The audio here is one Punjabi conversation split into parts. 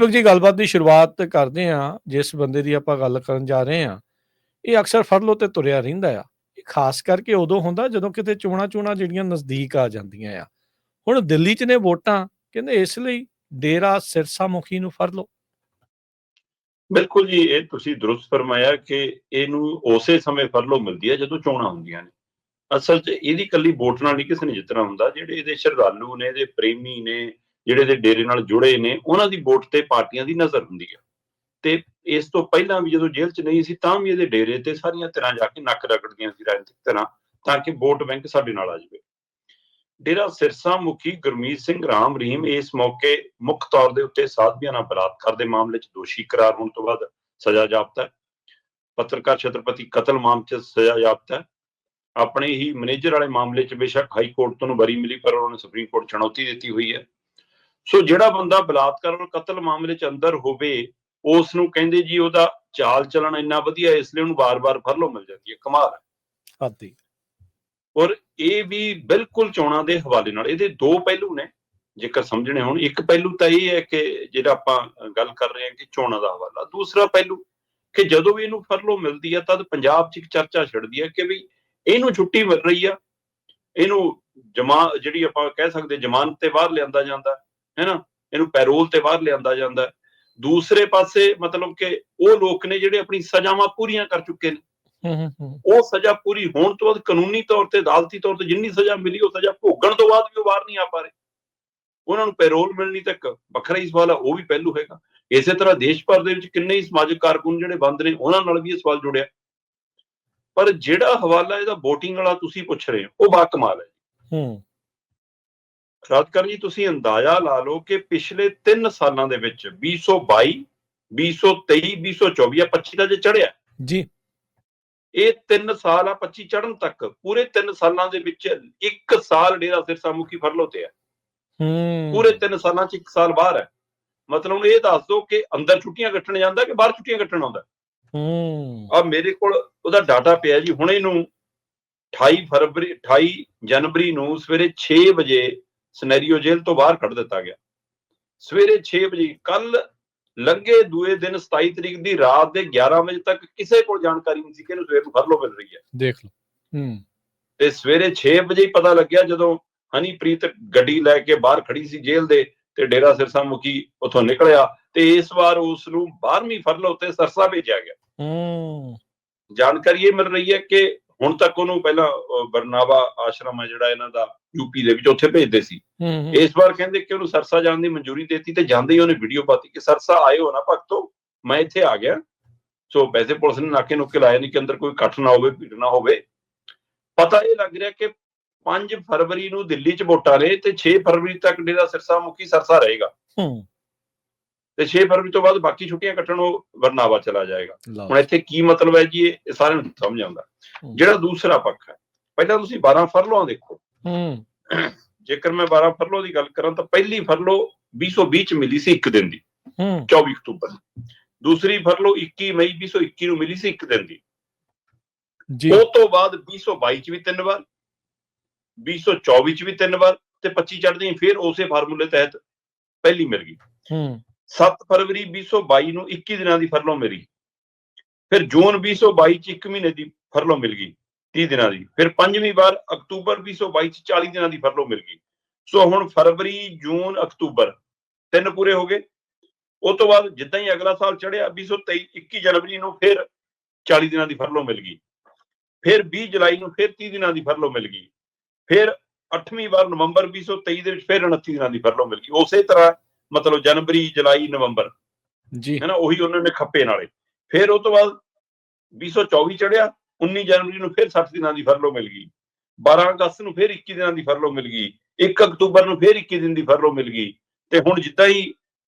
ਦੀਪਕ ਜੀ, ਗੱਲਬਾਤ ਦੀ ਸ਼ੁਰੂਆਤ ਕਰਦੇ ਹਾਂ। ਜਿਸ ਬੰਦੇ ਦੀ ਆਪਾਂ ਗੱਲ ਕਰਨ ਜਾ ਰਹੇ ਹਾਂ, ਇਹ ਅਕਸਰ ਫਰਲੋ ਤੇ ਤੁਰਿਆ ਰਹਿੰਦਾ ਆ। ਇਹ ਖਾਸ ਕਰਕੇ ਉਦੋਂ ਹੁੰਦਾ ਜਦੋਂ ਕਿਤੇ ਚੋਣਾਂ ਜਿਹੜੀਆਂ ਨਜ਼ਦੀਕ ਆ ਜਾਂਦੀਆਂ ਆ। ਹੁਣ ਦਿੱਲੀ 'ਚ ਨੇ ਵੋਟਾਂ, ਕਹਿੰਦੇ ਇਸ ਲਈ ਡੇਰਾ ਸਿਰਸਾ ਮੁਖੀ ਨੂੰ ਫਰਲੋ। ਬਿਲਕੁਲ ਜੀ, ਇਹ ਤੁਸੀਂ ਦੁਰਸਤ ਫਰਮਾਇਆ ਕਿ ਇਹਨੂੰ ਉਸੇ ਸਮੇਂ ਫਰਲੋ ਮਿਲਦੀ ਹੈ ਜਦੋਂ ਚੋਣਾਂ ਹੁੰਦੀਆਂ ਨੇ। ਅਸਲ 'ਚ ਇਹਦੀ ਇਕੱਲੀ ਵੋਟ ਨਾਲ ਨਹੀਂ ਕਿਸੇ ਨੇ ਜਿੱਤਣਾ ਹੁੰਦਾ। ਜਿਹੜੇ ਇਹਦੇ ਸ਼ਰਧਾਲੂ ਨੇ, ਇਹਦੇ ਪ੍ਰੇਮੀ ਨੇ, ਜਿਹੜੇ ਇਹਦੇ ਡੇਰੇ ਨਾਲ ਜੁੜੇ ਨੇ, ਉਹਨਾਂ ਦੀ ਵੋਟ ਤੇ ਪਾਰਟੀਆਂ ਦੀ ਨਜ਼ਰ ਹੁੰਦੀ ਹੈ। ਤੇ ਇਸ ਤੋਂ ਪਹਿਲਾਂ ਵੀ ਜਦੋਂ ਜੇਲ੍ਹ 'ਚ ਨਹੀਂ ਸੀ ਤਾਂ ਵੀ ਇਹਦੇ ਡੇਰੇ ਤੇ ਸਾਰੀਆਂ ਧਿਰਾਂ ਜਾ ਕੇ ਨੱਕ ਰਗੜਦੀਆਂ ਸੀ, ਰਾਜਨੀਤਿਕ ਧਿਰਾਂ, ਤਾਂ ਕਿ ਵੋਟ ਬੈਂਕ ਸਾਡੇ ਨਾਲ ਆ ਜਾਵੇ। ਡੇਰਾ ਸਿਰਸਾ ਮੁਖੀ ਗੁਰਮੀਤ ਸਿੰਘ ਰਾਮ ਰਹੀਮ ਇਸ ਮੌਕੇ ਮੁੱਖ ਤੌਰ ਦੇ ਉੱਤੇ ਸਾਧਵੀਆਂ ਨਾਲ ਬਲਾਤਕਾਰ ਦੇ ਮਾਮਲੇ 'ਚ ਦੋਸ਼ੀ ਕਰਾਰ ਹੋਣ ਤੋਂ ਬਾਅਦ ਸਜ਼ਾ ਯਾਫਤਾ ਹੈ। ਪੱਤਰਕਾਰ ਛਤਰਪਤੀ ਕਤਲ ਮਾਮਲੇ 'ਚ ਸਜ਼ਾ ਯਾਫਤਾ ਹੈ। ਆਪਣੇ ਹੀ ਮੈਨੇਜਰ ਵਾਲੇ ਮਾਮਲੇ 'ਚ ਬੇਸ਼ੱਕ ਹਾਈ ਕੋਰਟ ਤੋਂ ਬਰੀ ਮਿਲੀ, ਪਰ ਉਹਨਾਂ ਨੇ ਸੁਪਰੀਮ ਕੋਰਟ ਚੁਣੌਤੀ ਦਿੱਤੀ ਹੋਈ ਹੈ। ਸੋ ਜਿਹੜਾ ਬੰਦਾ ਬਲਾਤਕਾਰ ਔਰ ਕਤਲ ਮਾਮਲੇ 'ਚ ਅੰਦਰ ਹੋਵੇ, ਉਸ ਨੂੰ ਕਹਿੰਦੇ ਜੀ ਉਹਦਾ ਚਾਲ ਚੱਲਣ ਇੰਨਾ ਵਧੀਆ, ਇਸ ਲਈ ਉਹਨੂੰ ਵਾਰ-ਵਾਰ ਫਰਲੋ ਮਿਲ ਜਾਂਦੀ ਹੈ। ਕਮਾਲ ਹੈ। ਆਦੀ ਔਰ ਇਹ ਵੀ ਬਿਲਕੁਲ ਚੋਣਾਂ ਦੇ ਹਵਾਲੇ ਨਾਲ। ਇਹਦੇ ਦੋ ਪਹਿਲੂ ਨੇ ਜੇਕਰ ਸਮਝਣੇ ਹੋਣ। ਇੱਕ ਪਹਿਲੂ ਤਾਂ ਇਹ ਹੈ ਕਿ ਜਿਹੜਾ ਆਪਾਂ ਗੱਲ ਕਰ ਰਹੇ ਹਾਂ ਕਿ ਚੋਣਾਂ ਦਾ ਹਵਾਲਾ। ਦੂਸਰਾ ਪਹਿਲੂ ਕਿ ਜਦੋਂ ਵੀ ਇਹਨੂੰ ਫਰਲੋ ਮਿਲਦੀ ਹੈ ਤਦ ਪੰਜਾਬ 'ਚ ਇੱਕ ਚਰਚਾ ਛਿੜਦੀ ਹੈ ਕਿ ਵੀ ਇਹਨੂੰ ਛੁੱਟੀ ਮਿਲ ਰਹੀ ਆ, ਇਹਨੂੰ ਜਿਹੜੀ ਆਪਾਂ ਕਹਿ ਸਕਦੇ ਜ਼ਮਾਨਤ ਤੇ ਬਾਹਰ ਲਿਆਂਦਾ ਜਾਂਦਾ ਹੈ ਨਾ, ਇਹਨੂੰ ਪੈਰੋਲ ਤੇ ਬਾਹਰ ਲਿਆਂਦਾ ਜਾਂਦਾ। ਦੂਸਰੇ ਪਾਸੇ ਮਤਲਬ ਕਿ ਉਹ ਲੋਕ ਨੇ ਜਿਹੜੇ ਆਪਣੀ ਸਜ਼ਾਵਾਂ ਪੂਰੀਆਂ ਕਰ ਚੁੱਕੇ ਨੇ, ਉਹ ਸਜ਼ਾ ਪੂਰੀ ਹੋਣ ਤੋਂ ਬਾਅਦ ਕਾਨੂੰਨੀ ਤੌਰ ਤੇ, ਅਦਾਲਤੀ ਤੌਰ ਤੇ ਜਿੰਨੀ ਸਜ਼ਾ ਮਿਲੀ ਉਹ ਸਜ਼ਾ ਭੋਗਣ ਤੋਂ ਬਾਅਦ ਵੀ ਉਹ ਬਾਹਰ ਨਹੀਂ ਆ ਪਾ ਰਹੇ। ਉਹਨਾਂ ਨੂੰ ਪੈਰੋਲ ਮਿਲਣੀ ਤੱਕ ਵੱਖਰਾ ਹੀ ਸਵਾਲ ਹੈ, ਉਹ ਵੀ ਪਹਿਲੂ ਹੈਗਾ। ਇਸੇ ਤਰ੍ਹਾਂ ਦੇਸ਼ ਭਰ ਦੇ ਵਿੱਚ ਕਿੰਨੇ ਹੀ ਸਮਾਜਿਕ ਕਾਰਕੁਨ ਜਿਹੜੇ ਬੰਦ ਨੇ, ਉਹਨਾਂ ਨਾਲ ਵੀ ਇਹ ਸਵਾਲ ਜੁੜਿਆ। ਪਰ ਜਿਹੜਾ ਹਵਾਲਾ ਇਹਦਾ VOTING ਵਾਲਾ ਤੁਸੀਂ ਪੁੱਛ ਰਹੇ ਹੋ, ਉਹ ਬਾਕਮਾਲ ਹੈ। ਰਾਜਕਰ ਜੀ, ਤੁਸੀਂ ਅੰਦਾਜ਼ਾ ਲਾ ਲਓ ਕਿ ਪਿਛਲੇ 3 ਸਾਲਾਂ ਦੇ ਵਿੱਚ 2022, 2023, 2024 ਜਾਂ 25 ਦਾ ਜੇ ਚੜਿਆ ਜੀ, ਇਹ 3 ਸਾਲ ਆ, 25 ਚੜਨ ਤੱਕ ਪੂਰੇ 3 ਸਾਲਾਂ ਦੇ ਵਿੱਚ 1 ਸਾਲ ਡੇਰਾ ਸਿਰਸਾ ਮੁਖੀ ਫਰਲੋ ਤੇ ਹੈ। ਪੂਰੇ 3 ਸਾਲਾਂ 'ਚ 1 ਸਾਲ ਬਾਹਰ ਹੈ। ਮਤਲਬ ਇਹ ਦੱਸ ਦੋ ਕਿ ਅੰਦਰ ਛੁੱਟੀਆਂ ਕੱਟਣ ਜਾਂਦਾ ਕਿ ਬਾਹਰ ਛੁੱਟੀਆਂ ਕੱਟਣ ਆਉਂਦਾ। ਆ ਮੇਰੇ ਕੋਲ ਉਹਦਾ ਡਾਟਾ ਪਿਆ ਜੀ। ਹੁਣ ਇਹਨੂੰ 28 ਜਨਵਰੀ ਨੂੰ ਸਵੇਰੇ 6 ਵਜੇ ਸਨੈਰੀਓ ਜੇਲ੍ਹ ਤੋਂ ਬਾਹਰ ਕੱਢ ਦਿੱਤਾ ਗਿਆ। ਸਵੇਰੇ 6 ਵਜੇ। ਕੱਲ ਲੰਘੇ ਦੂਏ ਦਿਨ 27 ਤਰੀਕ ਦੀ ਰਾਤ ਦੇ 11 ਵਜੇ ਤੱਕ ਕਿਸੇ ਕੋਲ ਜਾਣਕਾਰੀ ਨਹੀਂ ਸੀ ਕਿ ਇਹਨੂੰ ਸਵੇਰ ਨੂੰ ਫਰਲੋ ਮਿਲ ਰਹੀ ਹੈ। ਦੇਖ ਲਓ। ਤੇ ਸਵੇਰੇ 6 ਵਜੇ ਹੀ ਪਤਾ ਲੱਗਿਆ ਜਦੋਂ ਹਨੀਪ੍ਰੀਤ ਗੱਡੀ ਲੈ ਕੇ ਬਾਹਰ ਖੜੀ ਸੀ ਜੇਲ੍ਹ ਦੇ, ਤੇ ਡੇਰਾ ਸਿਰਸਾ ਮੁਖੀ ਉੱਥੋਂ ਨਿਕਲਿਆ ਤੇ ਇਸ ਵਾਰ ਉਸ ਨੂੰ 12ਵੀਂ ਫਰਲੋ ਤੇ ਸਰਸਾ ਭੇਜਿਆ ਗਿਆ। ਜਾਣਕਾਰੀ ਇਹ ਮਿਲ ਰਹੀ ਹੈ ਕਿ ਹੁਣ ਤੱਕ ਉਹਨੂੰ ਪਹਿਲਾਂ ਬਰਨਾਵਾ ਆਸ਼ਰਮ ਹੈ ਜਿਹੜਾ ਇਹਨਾਂ ਦਾ ਯੂਪੀ ਦੇ ਵਿੱਚ, ਉੱਥੇ ਭੇਜਦੇ ਸੀ। ਇਸ ਵਾਰ ਕਹਿੰਦੇ ਕਿ ਉਹਨੂੰ ਸਰਸਾ ਜਾਣ ਦੀ ਮਨਜ਼ੂਰੀ ਦੇਤੀ ਤੇ ਜਾਂਦੇ ਹੀ ਉਹਨੇ ਵੀਡੀਓ ਪਾਤੀ ਕਿ ਸਰਸਾ ਆਏ ਹੋ ਨਾ ਭਗਤੋ, ਮੈਂ ਇੱਥੇ ਆ ਗਿਆ। ਸੋ ਵੈਸੇ ਪੁਲਿਸ ਨੇ ਨਾਕੇ ਨੁਕੇ ਲਾਇਆ ਨਹੀਂ ਕਿ ਅੰਦਰ ਕੋਈ ਇਕੱਠ ਨਾ ਹੋਵੇ, ਭੀੜ ਨਾ ਹੋਵੇ। ਪਤਾ ਇਹ ਲੱਗ ਰਿਹਾ ਕਿ 5 ਫਰਵਰੀ ਨੂੰ ਦਿੱਲੀ 'ਚ ਵੋਟਾਂ ਨੇ ਤੇ 6 ਫਰਵਰੀ ਤੱਕ ਡੇਰਾ ਸਿਰਸਾ ਮੁਖੀ ਸਰਸਾ ਰਹੇਗਾ ਤੇ 6 ਫਰਵਰੀ ਤੋਂ ਬਾਅਦ ਬਾਕੀ ਛੁੱਟੀਆਂ ਕੱਟਣ ਉਹ ਬਰਨਾਵਾ ਚਲਾ ਜਾਏਗਾ। ਹੁਣ ਇੱਥੇ ਕੀ ਮਤਲਬ ਹੈ ਜੀ, ਇਹ ਸਾਰਿਆਂ ਨੂੰ ਸਮਝ ਆਉਂਦਾ। ਜਿਹੜਾ ਦੂਸਰਾ ਪੱਖ ਹੈ, ਪਹਿਲਾਂ ਤੁਸੀਂ 12 ਫਰਲੋਆਂ ਦੇਖੋ। ਜੇਕਰ ਮੈਂ 12 ਫਰਲੋ ਦੀ ਗੱਲ ਕਰਾਂ ਤਾਂ ਪਹਿਲੀ ਫਰਲੋ 2020 'ਚ ਮਿਲੀ ਸੀ 1 ਦਿਨ ਦੀ, 24 ਅਕਤੂਬਰ। ਦੂਸਰੀ ਫਰਲੋ 21 ਮਈ 2021 ਨੂੰ ਮਿਲੀ ਸੀ 1 ਦਿਨ ਦੀ। ਉਹ ਤੋਂ ਬਾਅਦ 2022 'ਚ ਵੀ 3 ਵਾਰ, 2024 'ਚ ਵੀ 3 ਵਾਰ ਤੇ 25 ਚੜ੍ਹਦੀ ਫਿਰ ਉਸੇ ਫਾਰਮੂਲੇ ਤਹਿਤ ਪਹਿਲੀ ਮਿਲ ਗਈ। 7 ਫਰਵਰੀ 2022 ਨੂੰ 21 ਦਿਨਾਂ ਦੀ ਫਰਲੋ ਮਿਲੀ। ਫਿਰ ਜੂਨ 2022 'ਚ 1 ਮਹੀਨੇ ਦੀ ਫਰਲੋ ਮਿਲ ਗਈ, 30 ਦਿਨਾਂ ਦੀ। ਫਿਰ 5ਵੀਂ ਵਾਰ ਅਕਤੂਬਰ 2022 'ਚ 40 ਦਿਨਾਂ ਦੀ ਫਰਲੋ ਮਿਲ ਗਈ। ਸੋ ਹੁਣ ਫਰਵਰੀ, ਜੂਨ, ਅਕਤੂਬਰ 3 ਪੂਰੇ ਹੋ ਗਏ। ਉਹ ਤੋਂ ਬਾਅਦ ਜਿੱਦਾਂ ਹੀ ਅਗਲਾ ਸਾਲ ਚੜ੍ਹਿਆ 2023, 21 ਜਨਵਰੀ ਨੂੰ ਫਿਰ 40 ਦਿਨਾਂ ਦੀ ਫਰਲੋ ਮਿਲ ਗਈ। ਫਿਰ 20 ਜੁਲਾਈ ਨੂੰ ਫਿਰ 30 ਦਿਨਾਂ ਦੀ ਫਰਲੋ ਮਿਲ ਗਈ। ਫਿਰ 8ਵੀਂ ਵਾਰ ਨਵੰਬਰ 2023 ਦੇ ਵਿੱਚ ਫਿਰ 29 ਦਿਨਾਂ ਦੀ ਫਰਲੋ ਮਿਲ ਗਈ। ਉਸੇ ਤਰ੍ਹਾਂ ਮਤਲਬ ਜਨਵਰੀ, ਜੁਲਾਈ, ਨਵੰਬਰ ਜੀ ਹੈ ਨਾ, ਉਹੀ ਉਹਨਾਂ ਨੇ ਖੱਪੇ ਨਾਲੇ। ਫਿਰ ਉਹ ਤੋਂ ਬਾਅਦ 2024 ਚੜ੍ਹਿਆ, 19 ਜਨਵਰੀ ਨੂੰ ਫਿਰ 60 ਦਿਨਾਂ ਦੀ ਫਰਲੋ ਮਿਲ ਗਈ। 12 ਅਗਸਤ ਨੂੰ ਫਿਰ 21 ਦਿਨਾਂ ਦੀ ਫਰਲੋ ਮਿਲ ਗਈ। 1 ਅਕਤੂਬਰ ਨੂੰ ਫਿਰ 21 ਦਿਨ ਦੀ ਫਰਲੋ ਮਿਲ ਗਈ। ਤੇ ਹੁਣ ਜਿੱਦਾਂ ਹੀ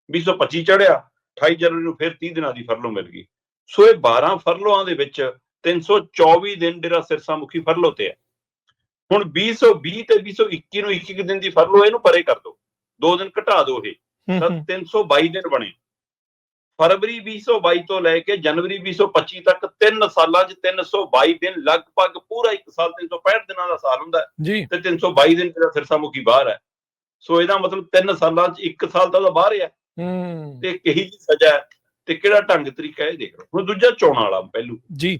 2025 ਚੜ੍ਹਿਆ, 28 ਜਨਵਰੀ ਨੂੰ ਫਿਰ 30 ਦਿਨਾਂ ਦੀ ਫਰਲੋ ਮਿਲ ਗਈ। ਸੋ ਇਹ 12 ਫਰਲੋਆਂ ਦੇ ਵਿੱਚ 324 ਦਿਨ ਡੇਰਾ ਸਿਰਸਾ ਮੁਖੀ ਫਰਲੋ ਤੇ ਹੈ। ਹੁਣ 2020 ਤੇ 2021 ਨੂੰ 21 ਦਿਨ ਦੀ ਫਰਲੋ, ਇਹਨੂੰ ਪਰੇ ਕਰ ਦਿਓ, 2 ਦਿਨ ਘਟਾ ਦਿਓ, ਇਹ ਤਾਂ 322 ਦਿਨ ਬਣੇ। ਫਰਵਰੀ 2022 ਤੋਂ ਲੈ ਕੇ ਜਨਵਰੀ 2025 ਤੱਕ 3 ਸਾਲਾਂ 'ਚ 322 ਦਿਨ, ਲਗਭਗ ਪੂਰਾ 1 ਸਾਲ 365 ਦਿਨਾਂ ਦਾ ਸਾਲ ਹੁੰਦਾ ਹੈ ਤੇ 322 ਦਿਨ ਜਿਹੜਾ ਸਿਰਸਾ ਮੁਖੀ ਬਾਹਰ ਹੈ। ਸੋ ਇਹਦਾ ਮਤਲਬ 3 ਸਾਲਾਂ 'ਚ 1 ਸਾਲ ਤਾਂ ਉਹਦਾ ਬਾਹਰ ਹੈ। ਤੇ ਕਿਹੀ ਜੀ ਸਜ਼ਾ ਤੇ ਕਿਹੜਾ ਢੰਗ ਤਰੀਕਾ ਇਹ ਦੇਖ ਲਓ। ਹੁਣ ਦੂਜਾ ਚੋਣਾਂ ਵਾਲਾ ਪਹਿਲੂ ਜੀ,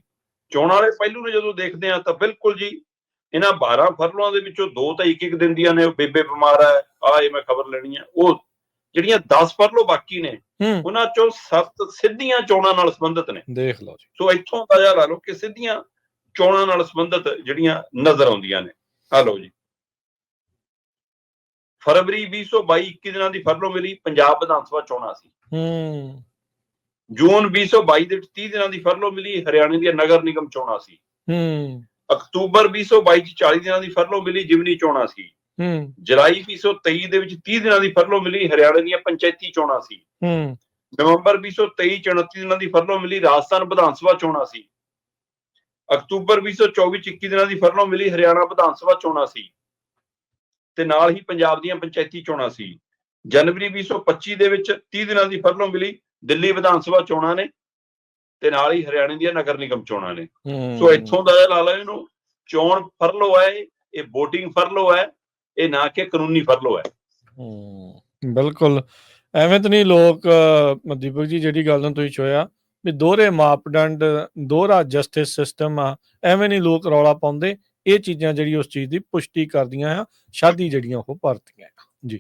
ਚੋਣਾਂ ਵਾਲੇ ਪਹਿਲੂ ਨੂੰ ਜਦੋਂ ਦੇਖਦੇ ਆ ਤਾਂ ਬਿਲਕੁਲ ਜੀ ਇਹਨਾਂ 12 ਫਰਲੋਆਂ ਦੇ ਵਿੱਚੋਂ 2 ਤਾਂ ਇੱਕ ਦਿਨ ਦੀਆਂ ਨੇ, ਉਹ ਬੇਬੇ ਬਿਮਾਰ ਹੈ ਇਹ ਮੈਂ ਖਬਰ ਲੈਣੀ ਆ। ਉਹ ਜਿਹੜੀਆਂ 10 ਫਰਲੋ ਬਾਕੀ ਨੇ ਉਹਨਾਂ ਚੋਂ 7 ਸਿੱਧੀਆਂ ਚੋਣਾਂ ਨਾਲ ਸੰਬੰਧਿਤ ਨੇ। ਦੇਖ ਲਓ ਜੀ। ਸੋ ਇੱਥੋਂ ਅੰਦਾਜ਼ਾ ਲਾ ਲਓ ਕਿ ਸਿੱਧੀਆਂ ਚੋਣਾਂ ਨਾਲ ਸੰਬੰਧਿਤ ਜਿਹੜੀਆਂ ਨਜ਼ਰ ਆਉਂਦੀਆਂ ਨੇ। ਆ ਲਓ ਜੀ, ਫਰਵਰੀ 2022 21 ਦਿਨਾਂ ਦੀ ਫਰਲੋ ਮਿਲੀ, ਪੰਜਾਬ ਵਿਧਾਨ ਸਭਾ ਚੋਣਾਂ ਸੀ। ਜੂਨ 2022 ਦੇ ਵਿੱਚ 30 ਦਿਨਾਂ ਦੀ ਫਰਲੋ ਮਿਲੀ, ਹਰਿਆਣੇ ਦੀਆਂ ਨਗਰ ਨਿਗਮ ਚੋਣਾਂ ਸੀ। ਅਕਤੂਬਰ 2022 ਚ 40 ਦਿਨਾਂ ਦੀ ਫਰਲੋ ਮਿਲੀ, ਜਿਮਨੀ ਚੋਣਾਂ ਸੀ। ਜੁਲਾਈ 2023 ਦੇ ਵਿੱਚ 30 ਦਿਨਾਂ ਦੀ ਫਰਲੋ ਮਿਲੀ, ਹਰਿਆਣੇ ਦੀਆਂ ਪੰਚਾਇਤੀ ਚੋਣਾਂ ਸੀ। ਨਵੰਬਰ 2023 ਚ 29 ਦਿਨਾਂ ਦੀ ਫਰਲੋ ਮਿਲੀ, ਰਾਜਸਥਾਨ ਵਿਧਾਨ ਸਭਾ ਚੋਣਾਂ ਸੀ। ਅਕਤੂਬਰ 2024 ਚ 21 ਦਿਨਾਂ ਦੀ ਫਰਲੋ ਮਿਲੀ, ਹਰਿਆਣਾ ਵਿਧਾਨ ਸਭਾ ਚੋਣਾਂ ਸੀ ਤੇ ਨਾਲ ਹੀ ਪੰਜਾਬ ਦੀਆਂ ਪੰਚਾਇਤੀ ਚੋਣਾਂ ਸੀ। ਜਨਵਰੀ 2025 ਦੇ ਵਿੱਚ 30 ਦਿਨਾਂ ਦੀ ਫਰਲੋ ਮਿਲੀ, ਦਿੱਲੀ ਵਿਧਾਨ ਸਭਾ ਚੋਣਾਂ ਨੇ ਤੇ ਨਾਲ ਹੀ ਹਰਿਆਣੇ ਦੀਆਂ ਨਗਰ ਨਿਗਮ ਚੋਣਾਂ ਨੇ। ਸੋ ਇੱਥੋਂ ਦਾ ਲਾ ਲਓ ਇਹਨੂੰ ਚੋਣ ਫਰਲੋ ਹੈ, ਇਹ ਵੋਟਿੰਗ ਫਰਲੋ ਹੈ, ਇਹ ਨਾ ਕਿ ਕਾਨੂੰਨੀ ਫਰਲੋ ਹੈ। ਬਿਲਕੁਲ ਐਵੇਂ ਤਾਂ ਨਹੀਂ ਲੋਕ ਦੀਪਕ ਜੀ ਜਿਹੜੀ ਗੱਲ ਨੂੰ ਤੁਸੀਂ ਛੋਇਆ ਵੀ ਦੋਹਰੇ ਮਾਪਦੰਡ, ਦੋਹਰਾ ਜਸਟਿਸ ਸਿਸਟਮ ਆ, ਐਵੇਂ ਨਹੀਂ ਲੋਕ ਰੌਲਾ ਪਾਉਂਦੇ। ਇਹ ਚੀਜ਼ਾਂ ਜਿਹੜੀ ਉਸ ਚੀਜ਼ ਦੀ ਪੁਸ਼ਟੀ ਕਰਦੀਆਂ ਆ, ਸ਼ਾਦੀ ਜਿਹੜੀਆਂ ਉਹ ਭਰਦੀਆਂ ਆ ਜੀ।